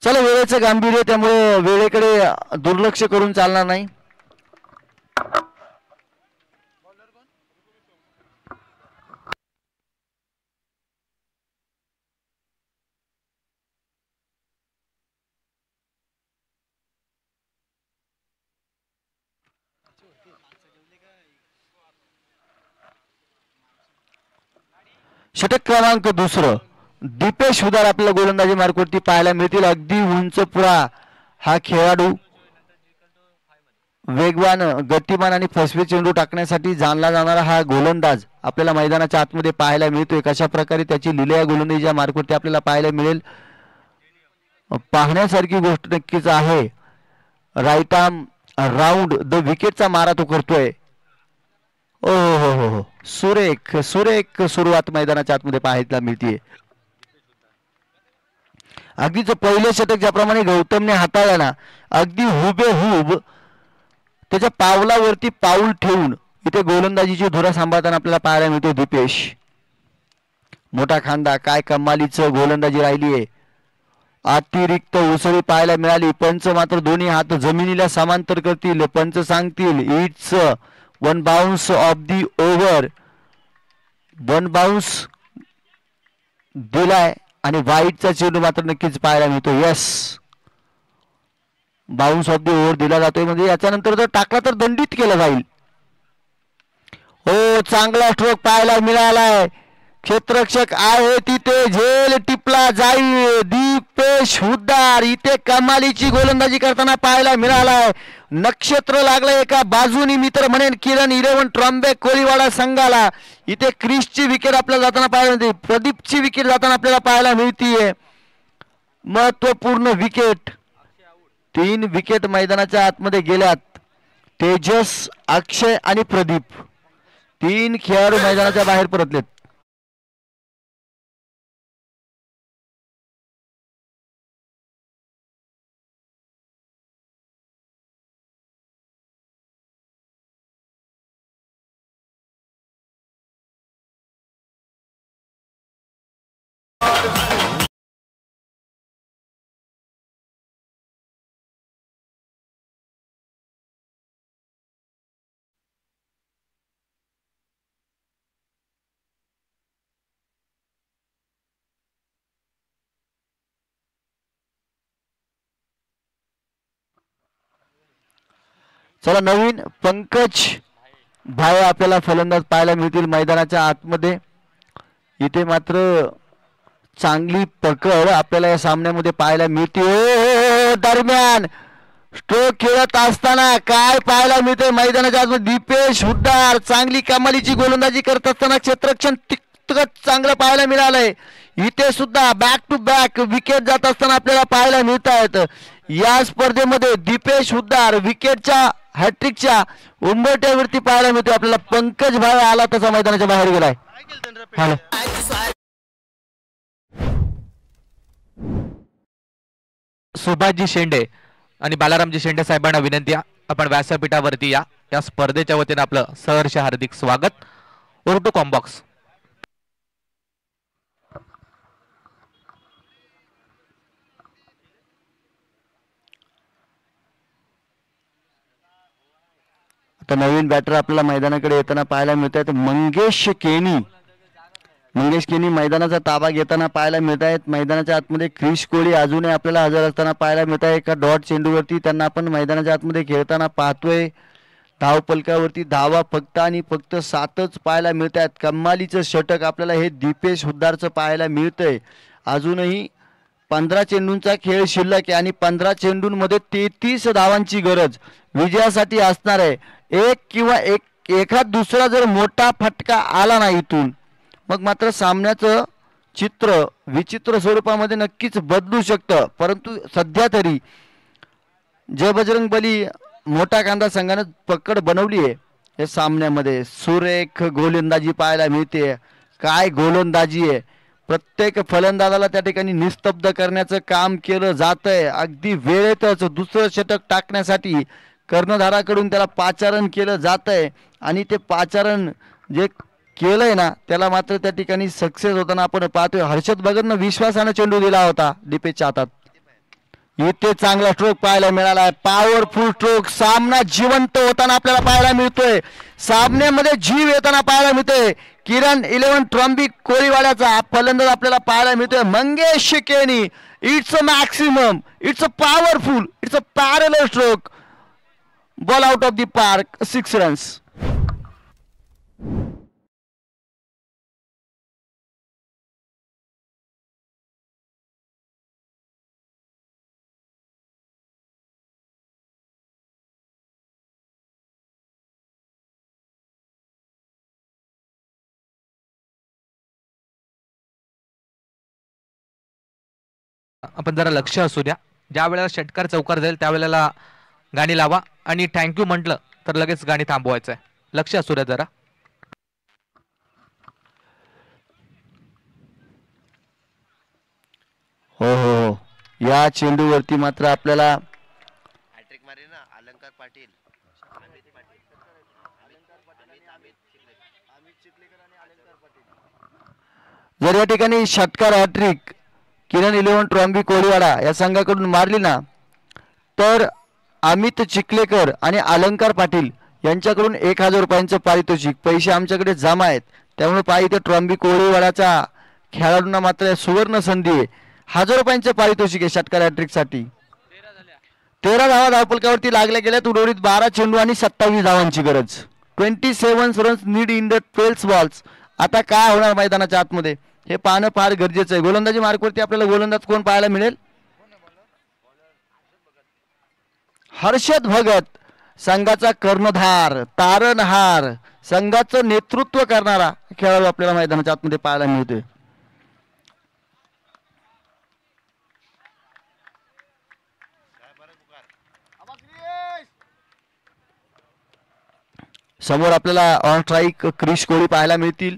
[SPEAKER 2] चला, वेळेचं गांभीर्य, त्यामुळे वेळेकडे दुर्लक्ष करून चालणार नाही. षटक क्रमांक दुसरं दीपेश हुदार आपल्याला गोलंदाजी मार्कवरती पाहायला मिळतील. अगदी उंच पुरा हा खेळाडू वेगवान, गतिमान आणि फसवे चेंडू टाकण्यासाठी जाणला जाणारा हा गोलंदाज आपल्याला मैदानाच्या आतमध्ये पाहायला मिळतोय. कशा प्रकारे त्याची लीला गोलंदाजीच्या मार्कवरती आपल्याला पाहायला मिळेल, पाहण्यासारखी गोष्ट नक्कीच आहे. राईट आर्म राऊंड द विकेटचा मारा तो करतोय. ओ हो हो हो, सुरेख सुरेख सुरुवात मैदानाच्या आतमध्ये पाहायला मिळते. अगदीच पहिले षटक ज्याप्रमाणे गौतमने हाताळला ना, अगदी हुबेहूब त्याच्या पावलावरती पाऊल ठेवून इथे गोलंदाजीची धुरा सांभाळताना आपल्याला पाहायला मिळते दीपेश. मोठा खांदा, काय कमालीचं गोलंदाजी राहिली आहे. अतिरिक्त उसळी पाहायला मिळाली. पंच मात्र दोन्ही हात जमिनीला समांतर करतील. पंच सांगतील it's one bounce of the over. One bounce दिलाय आणि वाईटचा चेंडू मात्र नक्कीच पाहायला मिळतो. Yes, bounce of the over दिला जातोय, म्हणजे याच्यानंतर जर टाकला तर दंडित केलं जाईल. हो, चांगला स्ट्रोक पाहायला मिळालाय. क्षेत्ररक्षक आहे तिथे, झेल टिपला जाईल. दीपेश हुद्दार इथे कमालीची गोलंदाजी करताना पाहायला मिळालाय. नक्षत्र लागलं एका बाजूनी, मी तर म्हणेन किरण 11 ट्रॉम्बे कोळीवाडा संघाला. इथे क्रिसची विकेट आपल्याला जाताना पाहायला मिळते, प्रदीपची विकेट जाताना आपल्याला पाहायला मिळतीये. महत्वपूर्ण विकेट, 3 विकेट मैदानाच्या आतमध्ये गेल्यात. तेजस, अक्षय आणि प्रदीप 3 खेळाडू मैदानाच्या बाहेर परतलेत. चला, नवीन पंकज भाई आपल्याला फलंदाज पाहायला मिळतील मैदानाच्या आतमध्ये. इथे मात्र चांगली पकड आपल्याला या सामन्यामध्ये पाहायला मिळते. दरम्यान स्ट्रोक खेळत असताना काय पाहायला मिळते मैदानाच्या आतमध्ये, दीपेश हुद्दार चांगली कमालीची गोलंदाजी करत असताना क्षेत्ररक्षण तितकंच चांगलं पाहायला मिळालंय. इथे सुद्धा बॅक टू बॅक विकेट जात असताना आपल्याला पाहायला मिळत आहेत. या स्पर्धेमध्ये दीपेश हुद्दार विकेटच्या हॅट्रिकच्या उंबरठ्यावरती पाहायला मिळतो आपल्याला. पंकज भाई आला तसा मैदानाच्या बाहेर गेलाय. हॅलो,
[SPEAKER 1] सुभाषजी शेंडे आणि बालारामजी शेंडे साहेबांना विनंती आहे, आपण व्यासपीठावरती या स्पर्धेच्या वतीने आपलं सहर्ष हार्दिक स्वागत. Over to combox.
[SPEAKER 2] आता नवीन बॅटर आपल्याला मैदानाकडे येताना पाहायला मिळत आहेत. मंगेश केनी मैदानाचा ताबा घेताना पाहायला मिळत आहेत. मैदानाच्या आतमध्ये क्रिश कोळी अजूनही आपल्याला हजर असताना पाहायला मिळत आहे. एका डॉट चेंडूवरती त्यांना आपण मैदानाच्या आतमध्ये खेळताना पाहतोय. धावपलकावरती धावा फक्त आणि फक्त 7च पाहायला मिळत आहेत. कमालीचं षटक आपल्याला हे दीपेश हुद्दारचं पाहायला मिळतंय. अजूनही 15 चेंडूंचा खेळ शिल्लक आहे आणि 15 चेंडूंमध्ये 33 धावांची गरज विजयासाठी असणार आहे. एक किंवा एखाद दुसरा जर मोठा फटका आला नाही इथून, मग मात्र सामन्याचं चित्र विचित्र स्वरूपामध्ये नक्कीच बदलू शकतं. परंतु सध्या तरी जय बजरंग बली मोठा कांदा संघाने पकड बनवली आहे. या सामन्यामध्ये सुरेख गोलंदाजी पाहायला मिळते. काय गोलंदाजी आहे, प्रत्येक फलंदाजाला त्या ठिकाणी निस्तब्ध करण्याचं काम केलं जातंय. अगदी वेळेतच दुसरं षटक टाकण्यासाठी कर्णधाराकडून त्याला पाचारण केलं जातंय आणि ते पाचारण जे केलंय ना, त्याला मात्र त्या ठिकाणी सक्सेस होताना आपण पाहतोय. हर्षद भगतनं विश्वासानं चेंडू दिला होता दीपेशच्या हातात. इथे चांगला स्ट्रोक पाहायला मिळाला, पॉवरफुल स्ट्रोक. सामना जिवंत होताना आपल्याला पाहायला मिळतोय. सामन्यामध्ये जीव येताना पाहायला मिळतोय. किरण 11 ट्रॉम्बे कोळीवाड्याचा फलंदाज आपल्याला पाहायला मिळतोय मंगेश केनी. It's a maximum, it's a powerful, it's a parallel stroke. Ball out of the park, 6 runs.
[SPEAKER 1] आपण जरा लक्ष असू द्या. ज्या वेळेला षटकार चौकार जाईल त्यावेळेला गाणी लावा आणि थँक्यू म्हटलं तर लगेच गाणी थांबवायचं आहे. लक्ष असू द्या जरा.
[SPEAKER 2] हो हो हो, या चेंडूवरती मात्र आपल्याला
[SPEAKER 3] हॅट्रिक मारे ना अलंकार पाटील, अमित पाटील,
[SPEAKER 2] जर या ठिकाणी षटकार हॅट्रिक किरण इलेव्हन ट्रॉम्बे कोळीवाडा या संघाकडून मारली ना तर अमित चिखलेकर आणि अलंकार पाटील यांच्याकडून 1000 रुपयांचं पारितोषिक पैसे आमच्याकडे जमा आहेत. त्यामुळे पाहिजे ट्रॉम्बे कोळीवाडाच्या खेळाडूंना मात्र सुवर्ण संधी आहे. 1000 रुपयांचे पारितोषिक आहे षटकार हॅट्रिक साठी. 13 धावा धावपलकावरती लागल्या गेल्यात. उर्वरित 12 चेंडू आणि 27 धावांची गरज. 27 runs need in the 12 balls. आता काय होणार मैदानाच्या आतमध्ये हे पाहणं फार गरजेचं आहे. गोलंदाजी मार्कवरती आपल्याला गोलंदाज कोण पाहायला मिळेल? हर्षद भगत, संघाचा कर्णधार, तारणहार, संघाचं नेतृत्व करणारा खेळाडू आपल्याला मैदानाच्या आतमध्ये पाहायला मिळतोय. समोर आपल्याला ऑन स्ट्राईक क्रिश कोहली पाहायला मिळतील.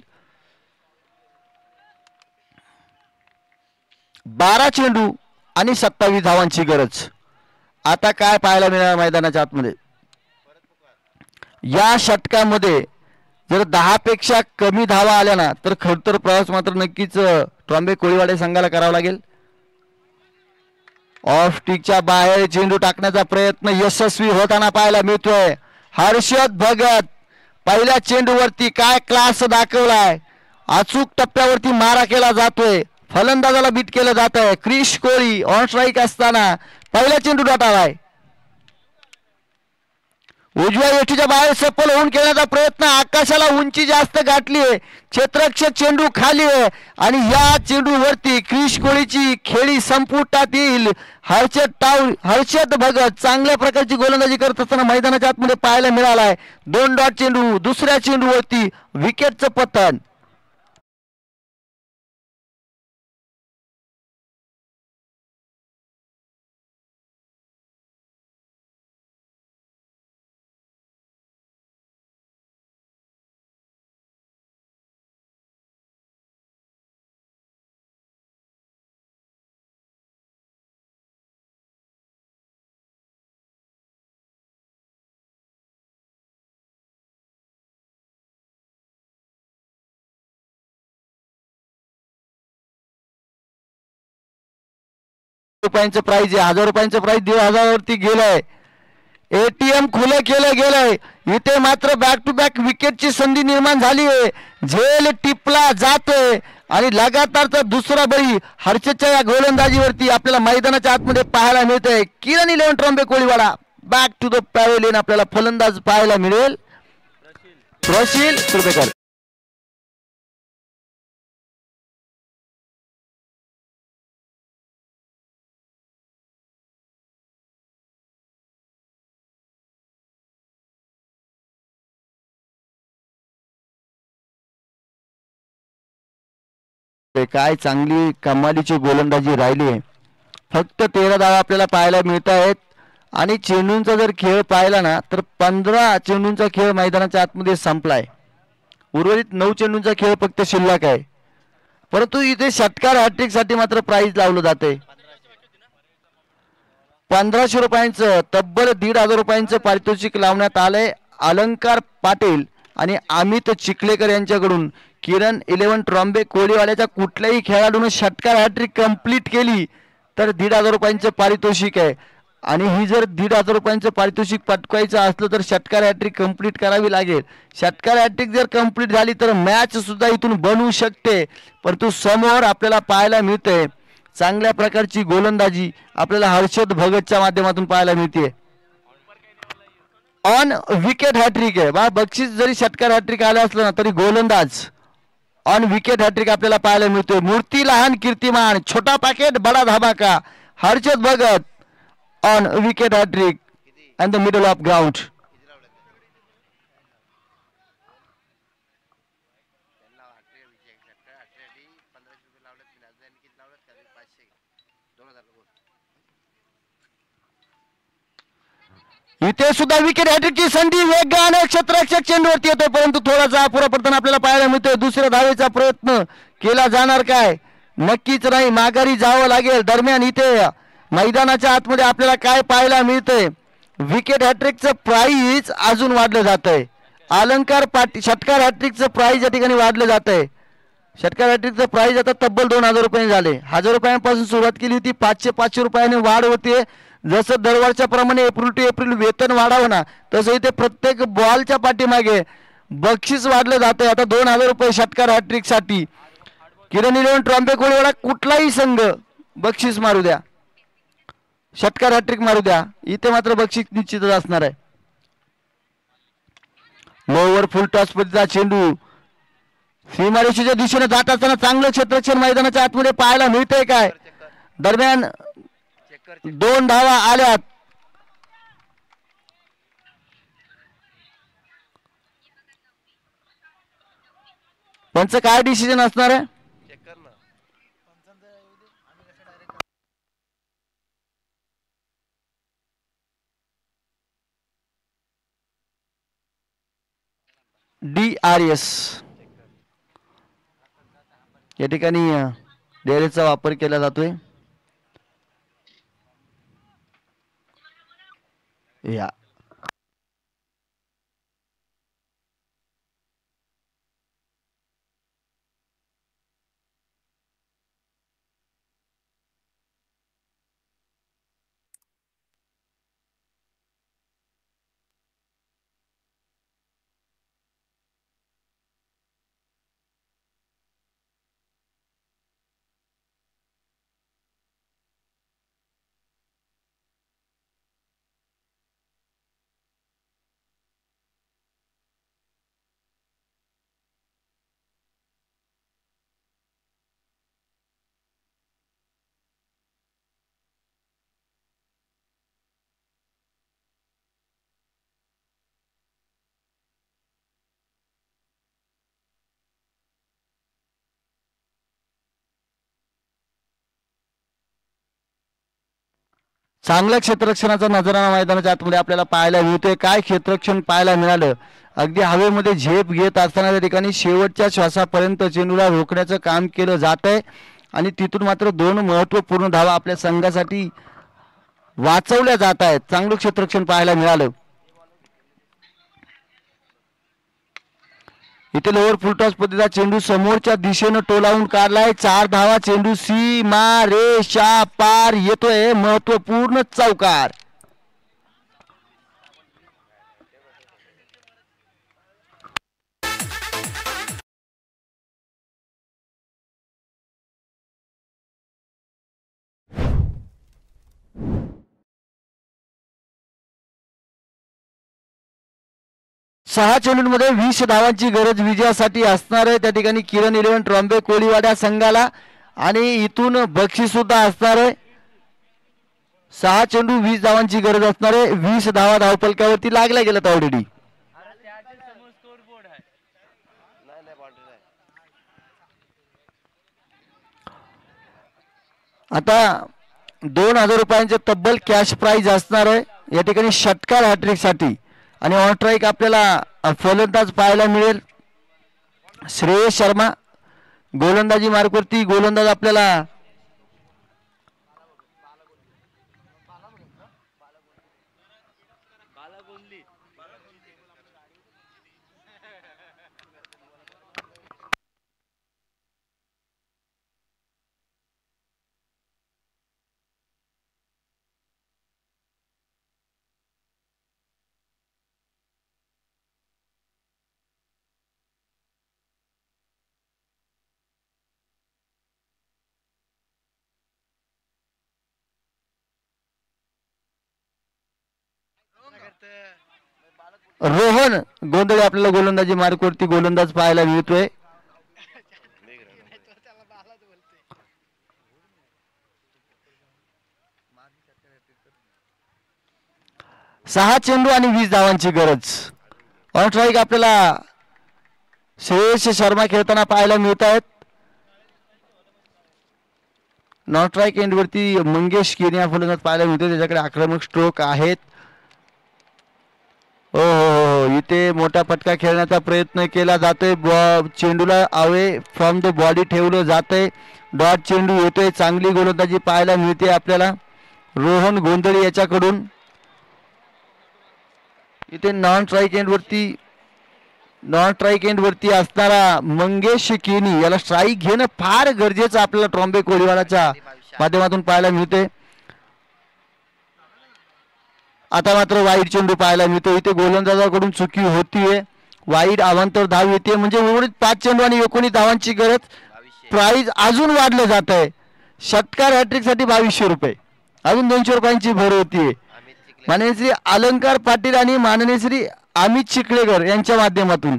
[SPEAKER 2] 12 चेंडू आणि 27 धावांची गरज. आता काय पाहायला मिळणार मैदानाच्या आतमध्ये? या षटकामध्ये जर 10 पेक्षा कमी धावा आल्या ना तर खडतर प्रवास मात्र नक्कीच ट्रॉम्बे कोळीवाडा संघाला करावा लागेल. ऑफ स्टिकच्या बाहेर चेंडू टाकण्याचा प्रयत्न यशस्वी होताना पाहायला मिळतोय. हर्षद भगत पहिल्या चेंडूवरती काय क्लास दाखवलाय. अचूक टप्प्यावरती मारा केला जातोय. फलंदाजाला बीट केलं जात आहे. क्रिश कोहली ऑन स्ट्राईक असताना पहिला चेंडू टाळालाय. उजव्या यष्टीच्या बाहेर सफल होऊन खेळण्याचा प्रयत्न. आकाशाला उंची जास्त गाठली आहे. क्षेत्ररक्षक चेंडू खाली आहे आणि या चेंडूवरती क्रिश कोहलीची खेळी संपुष्टात येईल. हर्षद भगत चांगल्या प्रकारची गोलंदाजी करत असताना मैदानाच्या आतमध्ये पाहायला मिळालाय. 2 डॉट चेंडू. दुसऱ्या चेंडूवरती विकेटचं पतन. रुपयांचं प्राइज आहे. 1000 रुपयांचं प्राइज 1500 वरती गेलंय. एटीएम खुलं केलं गेलंय. इथे मात्र बॅक टू बॅक विकेटची संधी निर्माण झाली आहे. झेल टिपला जातोय आणि लगातारचा दुसरा बळी हर्षदच्या या गोलंदाजीवरती आपल्याला मैदानाच्या आतमध्ये पाहायला मिळतोय. Kiran eleven Trombay Koliwada back to the pavilion आपल्याला फलंदाज पाहायला मिळेल. प्रशील सुरपेकर. काय चांगली कमालीची गोलंदाजी राहिली आहे. फक्त 13 धावा आपल्याला पाहायला मिळत आहेत आणि चेंडूंचा जर खेळ पाहिला ना तर 15 चेंडूंचा खेळ मैदानाच्या आतमध्ये संपलाय. उर्वरित 9 चेंडूंचा खेळ फक्त शिल्लक आहे. परंतु इथे षटकार हॅट्रिक साठी मात्र प्राइज लावलं जाते. 1500 रुपयांचं तब्बल 1500 रुपयांचं पारितोषिक लावण्यात आलंय. अलंकार पाटील आणि अमित चिखलेकर यांच्याकडून. किरण इलेव्हन ट्रॉम्बे कोळीवाड्याच्या कुठल्याही खेळाडूने षटकार हॅट्रिक कंप्लीट केली तर 1500 रुपयांचं पारितोषिक आहे. आणि ही जर 1500 रुपयांचं पारितोषिक पटकायचं असलं तर षटकार हॅट्रिक कंप्लीट करावी लागेल. षटकार हॅट्रिक जर कंप्लीट झाली तर मॅच सुद्धा इथून बनवू शकते. परंतु समोर आपल्याला पाहायला मिळते चांगल्या प्रकारची गोलंदाजी आपल्याला हर्षद भगतच्या माध्यमातून पाहायला मिळते. ऑन विकेट हॅट्रिक आहे बा. बक्षीस जरी षटकार हॅट्रिक आलं असलं ना तरी गोलंदाज ऑन विकेट हॅट्रिक आपल्याला पाहायला मिळतोय. मूर्ती लहान कीर्तिमान, छोटा पॅकेट बडा धमाका. Harshad Bhagat on wicket hat-trick in the middle of ground. इथे सुद्धा विकेट हॅट्रिकची संधी वेगाने क्षेत्ररक्षक चेंडूवरती येतोय परंतु थोडासा अपुरा पडताना आपल्याला पाहायला मिळतोय. दुसऱ्या धावेचा प्रयत्न केला जाणार काय? नक्कीच नाही, माघारी जावं लागेल. दरम्यान इथे मैदानाच्या आतमध्ये आपल्याला काय पाहायला मिळतंय? विकेट हॅट्रिकचं प्राइज अजून वाढलं जात आहे. अलंकार पाटील षटकार हॅट्रिकचं प्राइज या ठिकाणी वाढलं जात आहे. षटकार हॅट्रिकचं प्राइज आता तब्बल 2000 रुपये झाले. 1000 रुपयांपासून सुरुवात केली होती, 500 रुपयाने वाढ होते. जसं दरवर्षा प्रमाणे एप्रिल टू एप्रिल वेतन वाढावं ना तसं इथे प्रत्येक बॉलच्या पाठीमागे बक्षीस वाढलं जात आहे. आता 2000 रुपये षटकार हॅट्रिक साठी. किरण 11 ट्रॉम्बे कोळीवाडा कुठलाही संघ बक्षीस मारू द्या, षटकार हॅट्रिक मारू द्या, इथे मात्र बक्षीस निश्चितच असणार आहे. लोवर फुल टॉस पद्धतीचा चेंडू सीमारेषेच्या दिशेने जात असताना चांगलं क्षेत्ररक्षण मैदानाच्या आतमध्ये पाहायला मिळतंय काय? दरम्यान 2 धावा आल्यात. त्यांचं काय डिसिजन असणार आहे? DRS या ठिकाणी DRSचा वापर केला जातोय. या चांगल्या क्षेत्ररक्षणाचा नजराणा मैदानाच्या आतमध्ये आपल्याला पाहायला मिळतोय. काय क्षेत्ररक्षण पाहायला मिळालं? अगदी हवेमध्ये झेप घेत असताना त्या ठिकाणी शेवटच्या श्वासापर्यंत चेंडूला रोखण्याचं काम केलं जात आहे आणि तिथून मात्र 2 महत्वपूर्ण धावा आपल्या संघासाठी वाचवल्या जात आहेत. चांगलं क्षेत्ररक्षण पाहायला मिळालं. इथे लोअर फुलटॉस पद्धतीचा चेंडू समोरच्या दिशेनं टोलावून काढलाय. 4 धावा. चेंडू सीमा रेषा पार येतोय. महत्वपूर्ण चौकार. सहा चेंडूंमध्ये 20 धावांची गरज विजयासाठी असणार आहे त्या ठिकाणी किरण 11 ट्रॉम्बे कोळीवाडा संघाला आणि इथून बक्षीस सुद्धा असणार आहे. 6 चेंडू 20 धावांची गरज असणार आहे. 20 धावा धावपलकावरती लागल्या गेल्यात ऑलरेडी. आता 2000 रुपयांचे तब्बल कॅश प्राइज असणार आहे या ठिकाणी षटकार हॅट्रिक साठी आणि ऑन स्ट्राइक आपल्याला फलंदाज पाहायला मिळेल श्रेयस शर्मा. गोलंदाजी मार्कवरती गोलंदाज आपल्याला रोहन गोंधळे आपल्याला गोलंदाजी मार्कवरती गोलंदाज पाहायला मिळतोय. सहा चेंडू आणि 20 धावांची गरज. ऑन स्ट्राइक आपल्याला श्रेयस शर्मा खेळताना पाहायला मिळत आहेत. नॉन स्ट्राइक एंडवरती मंगेश केनिया फलंदाज पाहायला मिळतोय. त्याच्याकडे आक्रमक स्ट्रोक आहेत. हो हो हो, इथे मोठा फटका खेळण्याचा प्रयत्न केला जातोय. चेंडूला अवे फ्रॉम द बॉडी ठेवलं जातंय. डॉट चेंडू येतोय. चांगली गोलंदाजी पाहायला मिळते आपल्याला रोहन गोंधळी याच्याकडून. इथे नॉन स्ट्राईक एंड वरती असणारा मंगेश केनी याला स्ट्राईक घेणं फार गरजेचं आपल्याला ट्रॉम्बे कोळीवाडाच्या माध्यमातून पाहायला मिळते. आता मात्र वाईट चेंडू पाहायला मिळतो. इथे गोलंदाजाकडून चुकी होतीये. वाईट अवांतर धाव येते म्हणजे उर्वरित 5 चेंडू आणि 19 धावांची गरज. प्राइज अजून वाढलं जात आहे. षटकार हॅट्रिक साठी 2200 रुपये, अजून 200 रुपयांची भर होतीये. माननीय श्री अलंकार पाटील आणि माननीय श्री अमित चिखलेकर यांच्या माध्यमातून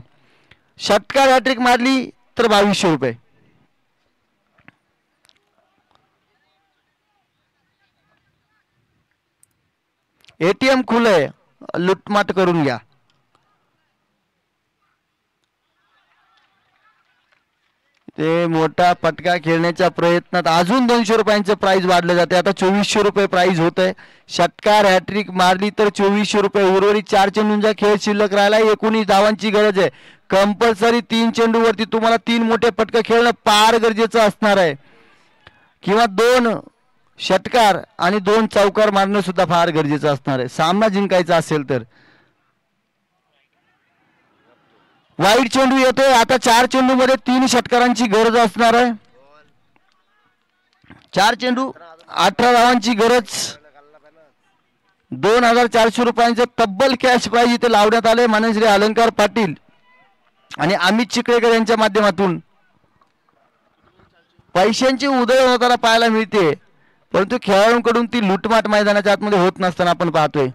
[SPEAKER 2] षटकार हॅट्रिक मारली तर 2200 रुपये. एटीएम खुलंय, लुटमाट करून घ्या. ते मोठा पटका खेळण्याच्या प्रयत्नात अजून 200 रुपयांचं प्राइज वाढलं जाते. आता 2400 रुपये प्राइज होत आहे. षटकार हॅट्रिक मारली तर 2400 रुपये. उर्वरित 4 चेंडूंचा खेळ शिल्लक राहिला. 19 धावांची गरज आहे. कंपल्सरी 3 चेंडूवरती तुम्हाला 3 मोठे पटकं खेळणं फार गरजेचं असणार आहे, किंवा 2 षटकार आणि 2 चौकार मारणं सुद्धा फार गरजेचं असणार आहे सामना जिंकायचा असेल तर. वाईट चेंडू येतोय. आता 4 चेंडू मध्ये 3 षटकारांची गरज असणार आहे. 4 चेंडू 18 धावांची गरज. 2400 रुपयांचं तब्बल कॅश प्राइज इथे लावण्यात आले माननीय श्री अलंकार पाटील आणि अमित चिखलेकर यांच्या माध्यमातून. पैशांची उधळण होताना पाहायला मिळते, परंतु खेळाडूंकडून ती लुटमाट मैदानाच्या आतमध्ये होत नसताना आपण पाहतोय.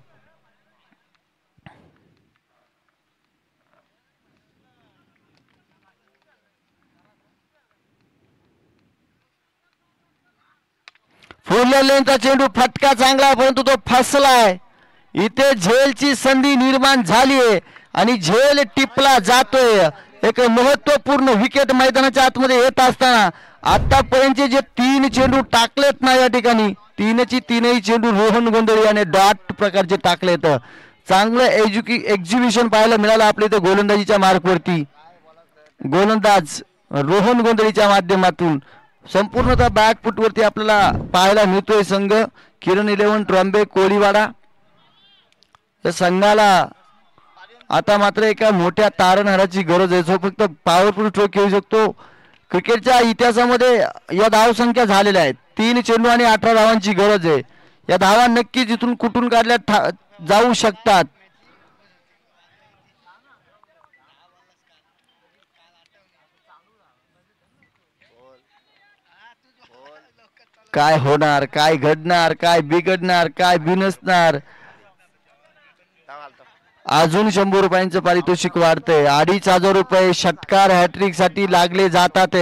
[SPEAKER 2] फुल लेनचा चेंडू फटका चांगला आहे, परंतु तो फसलाय. इथे झेलची संधी निर्माण झाली आहे आणि झेल टिपला जातोय. एक महत्वपूर्ण विकेट मैदानाच्या आतमध्ये येत असताना आतापर्यंतचे जे 3 चेंडू टाकलेत ना या ठिकाणी, 3ची चेंडू रोहन गोंधळी याने डॉट प्रकारचे टाकलेत. चांगलं एक्झिबिशन पाहायला मिळालं आपल्या इथे गोलंदाजीच्या मार्कवरती. गोलंदाज रोहन गोंधळीच्या माध्यमातून संपूर्णतः बॅकफुटवरती आपल्याला पाहायला मिळतोय संघ किरण 11 ट्रॉम्बे कोळीवाडा. या संघाला आता मात्र एका मोठ्या तारणहाराची गरज आहे, जो फक्त पॉवरफुल स्ट्रोक खेळू शकतो. क्रिकेटच्या इतिहासामध्ये या धावसंख्या झालेल्या आहेत. 3 चेंडू आणि 18 धावांची गरज आहे. या धावा नक्कीच इथून कुठून काढल्या जाऊ शकतात. काय होणार, काय घडणार, काय बिघडणार, काय बिनसणार. अजून 100 रुपयांचं पारितोषिक वाढतंय. 2500 रुपये षटकार हॅट्रिक साठी लागले जातात.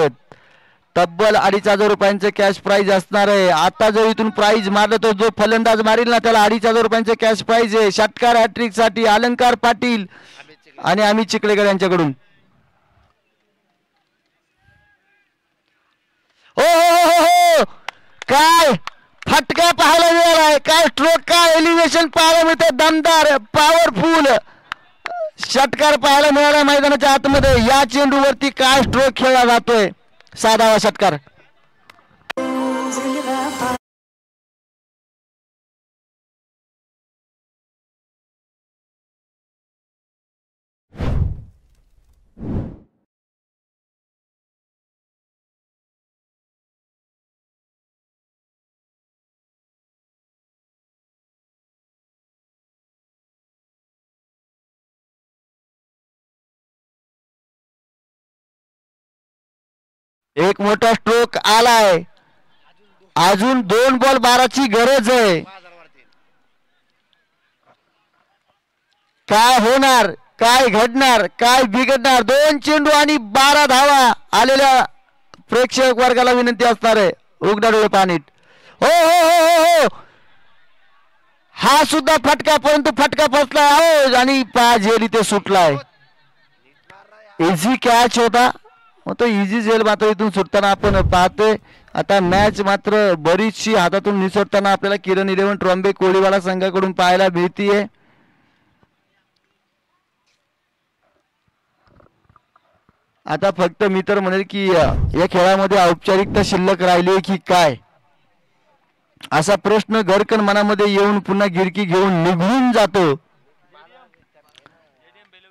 [SPEAKER 2] तब्बल 2500 रुपयांचं कॅश प्राइज असणार आहे. आता जर इथून प्राइज मारलं तर जो फलंदाज मारेल ना त्याला 2500 रुपयांचं कॅश प्राइज आहे. षटकार हॅट्रिक साठी अलंकार पाटील आणि अमित चिखलेकर यांच्याकडून. हो हो हो हो, काय फटका पाहायला मिळालाय, काय स्ट्रोक, काय एलिव्हेशन पाहायला मिळते. दमदार पॉवरफुल षटकार पाहायला मिळाला मैदानाच्या आतमध्ये. या चेंडूवरती काय स्ट्रोक खेळला जातोय, साधावा षटकार. एक मोठा स्ट्रोक आलाय. अजून 2 बॉल 12ची गरज आहे. काय होणार, काय घडणार, काय बिघडणार. 2 चेंडू आणि 12 धावा. आलेल्या प्रेक्षक वर्गाला विनंती असणार आहे, उघडा डोळे पाणीत. हो हो हो हो हो, हा सुद्धा फटका, परंतु फटका फसला हो आणि झेल इथे सुटलाय. इझी कॅच होता, तो इझी झेल मात्र इथून सुटताना आपण पाहतोय. आता मॅच मात्र बरीचशी हातातून निसटताना आपल्याला किरण 11 ट्रॉम्बे कोळीवाडा संघाकडून पाहायला मिळतीये. आता फक्त मी तर म्हणेल की या खेळामध्ये औपचारिकता शिल्लक राहिली की काय असा प्रश्न घरकन मनामध्ये येऊन पुन्हा गिरकी घेऊन निघून जातो.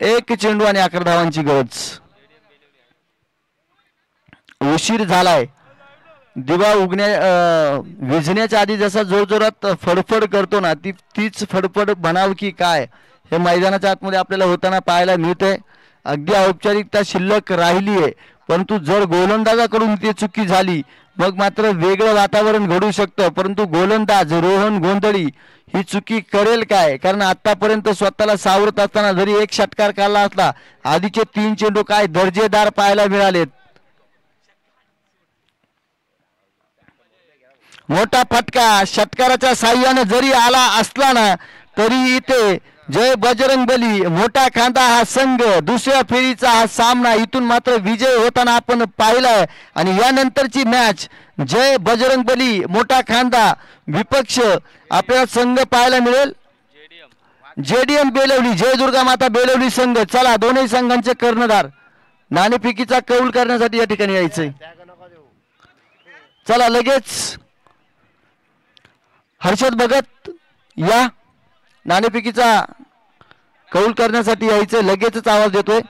[SPEAKER 2] एक चेंडू आणि 11 धावांची गरज. उशीर झालाय. दिवा विझण्याच्या आधी जसा जोरजोरात फडफड करतो ना तीच फडफड म्हणाव की काय हे मैदानाच्या आतमध्ये आपल्याला होताना पाहायला मिळतंय. अगदी औपचारिकता शिल्लक राहिली आहे परंतु जर गोलंदाजाकडून ती चुकी झाली मग मात्र वेगळं वातावरण घडू शकतं. परंतु गोलंदाज रोहन गोंधळी ही चुकी करेल काय कारण आतापर्यंत स्वतःला सावरत असताना जरी एक षटकार काढला असला आधीचे 3 चेंडू काय दर्जेदार पाहायला मिळालेत. मोठा फटका षटकाराच्या साह्याने जरी आला असला ना तरी इथे जय बजरंगबली मोठा खांदा हा संघ दुसऱ्या फेरीचा हा सामना इथून मात्र विजय होताना आपण पाहिलाय. आणि यानंतरची मॅच जय बजरंगबली मोठा खांदा विपक्ष आपल्याला संघ पाहायला मिळेल जेडीएम बेलवली जय दुर्गा माता बेलवली संघ. चला दोन्ही संघांचे कर्णधार नाणेफेकीचा कौल करण्यासाठी या ठिकाणी यायचंय. चला लगेच हर्षद भगत या नाणेफेकीचा कौल करण्यासाठी यायचे लगेचच आवाज देतोय.